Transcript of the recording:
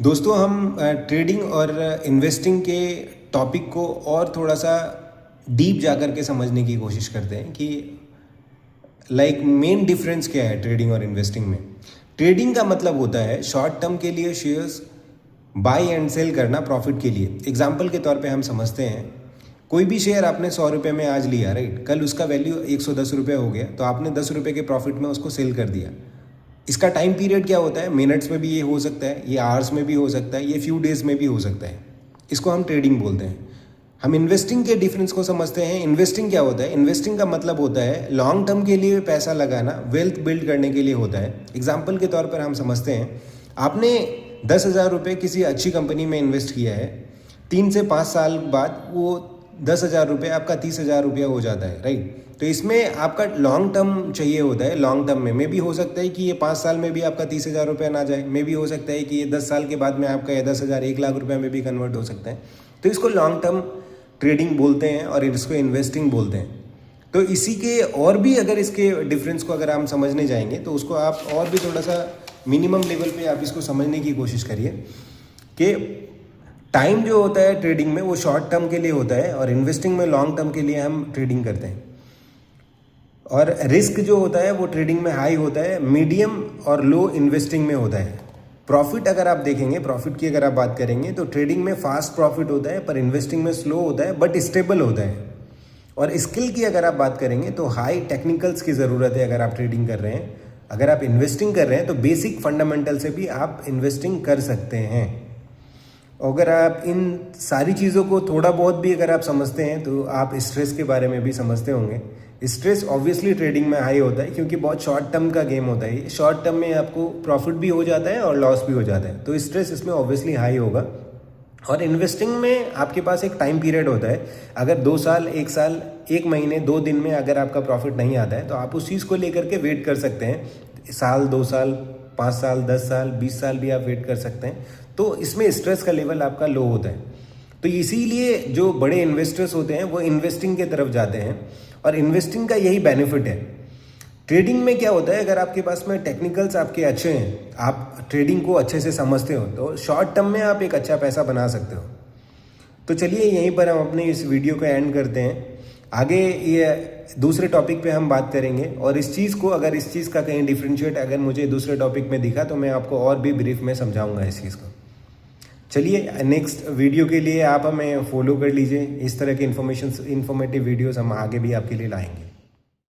दोस्तों हम ट्रेडिंग और इन्वेस्टिंग के टॉपिक को और थोड़ा सा डीप जा कर के समझने की कोशिश करते हैं कि मेन डिफरेंस क्या है ट्रेडिंग और इन्वेस्टिंग में। ट्रेडिंग का मतलब होता है शॉर्ट टर्म के लिए शेयर्स बाय एंड सेल करना प्रॉफिट के लिए। एग्जाम्पल के तौर पे हम समझते हैं कोई भी शेयर आपने 100 रुपये में आज लिया, राइट, कल उसका वैल्यू 110 रुपये हो गया तो आपने 10 रुपये के प्रॉफिट में उसको सेल कर दिया। इसका टाइम पीरियड क्या होता है, मिनट्स में भी ये हो सकता है, ये आवर्स में भी हो सकता है, ये फ्यू डेज में भी हो सकता है। इसको हम ट्रेडिंग बोलते हैं। हम इन्वेस्टिंग के डिफरेंस को समझते हैं। इन्वेस्टिंग क्या होता है, इन्वेस्टिंग का मतलब होता है लॉन्ग टर्म के लिए पैसा लगाना, वेल्थ बिल्ड करने के लिए होता है। एग्जाम्पल के तौर पर हम समझते हैं आपने 10,000 रुपये किसी अच्छी कंपनी में इन्वेस्ट किया है, 3 से 5 साल बाद वो 10,000 रुपये आपका 30,000 रुपया हो जाता है, राइट। तो इसमें आपका लॉन्ग टर्म चाहिए होता है। लॉन्ग टर्म में भी हो सकता है कि ये 5 साल में भी आपका 30,000 रुपया ना जाए, में भी हो सकता है कि ये 10 साल के बाद में आपका ये 10,000 1,00,000 रुपये में भी कन्वर्ट हो सकता है। तो इसको लॉन्ग टर्म ट्रेडिंग बोलते हैं और इसको इन्वेस्टिंग बोलते हैं। तो इसी के और भी अगर इसके डिफरेंस को अगर हम समझने जाएंगे तो उसको आप और भी थोड़ा सा मिनिमम लेवल पे आप इसको समझने की कोशिश करिए कि टाइम जो होता है ट्रेडिंग में वो शॉर्ट टर्म के लिए होता है और इन्वेस्टिंग में लॉन्ग टर्म के लिए हम ट्रेडिंग करते हैं। और रिस्क जो होता है वो ट्रेडिंग में हाई होता है, मीडियम और लो इन्वेस्टिंग में होता है। प्रॉफिट अगर आप देखेंगे, प्रॉफिट की अगर आप बात करेंगे तो ट्रेडिंग में फास्ट प्रॉफिट होता है पर इन्वेस्टिंग में स्लो होता है बट स्टेबल होता है। और स्किल की अगर आप बात करेंगे तो हाई टेक्निकल्स की ज़रूरत है अगर आप ट्रेडिंग कर रहे हैं। अगर आप इन्वेस्टिंग कर रहे हैं तो बेसिक फंडामेंटल से भी आप इन्वेस्टिंग कर सकते हैं। अगर आप इन सारी चीज़ों को थोड़ा बहुत भी अगर आप समझते हैं तो आप स्ट्रेस के बारे में भी समझते होंगे। स्ट्रेस ऑब्वियसली ट्रेडिंग में हाई होता है क्योंकि बहुत शॉर्ट टर्म का गेम होता है। शॉर्ट टर्म में आपको प्रॉफिट भी हो जाता है और लॉस भी हो जाता है, तो स्ट्रेस इसमें ऑब्वियसली हाई होगा। और इन्वेस्टिंग में आपके पास एक टाइम पीरियड होता है। अगर 2 साल, 1 साल, 1 महीने, 2 दिन में अगर आपका प्रॉफिट नहीं आता है तो आप उस चीज़ को लेकर के वेट कर सकते हैं। साल, 2 साल, 5 साल, 10 साल, 20 साल भी आप वेट कर सकते हैं। तो इसमें स्ट्रेस का लेवल आपका लो होता है। तो इसीलिए जो बड़े इन्वेस्टर्स होते हैं वो इन्वेस्टिंग की तरफ जाते हैं और इन्वेस्टिंग का यही बेनिफिट है। ट्रेडिंग में क्या होता है, अगर आपके पास में टेक्निकल्स आपके अच्छे हैं, आप ट्रेडिंग को अच्छे से समझते हो तो शॉर्ट टर्म में आप एक अच्छा पैसा बना सकते हो। तो चलिए यहीं पर हम अपने इस वीडियो को एंड करते हैं। आगे ये दूसरे टॉपिक पे हम बात करेंगे और इस चीज़ को, अगर इस चीज़ का कहीं डिफ्रेंशिएट अगर मुझे दूसरे टॉपिक में दिखा तो मैं आपको और भी ब्रीफ में समझाऊंगा इस चीज़ को। चलिए नेक्स्ट वीडियो के लिए आप हमें फॉलो कर लीजिए। इस तरह के इन्फॉर्मेटिव वीडियोस हम आगे भी आपके लिए लाएंगे।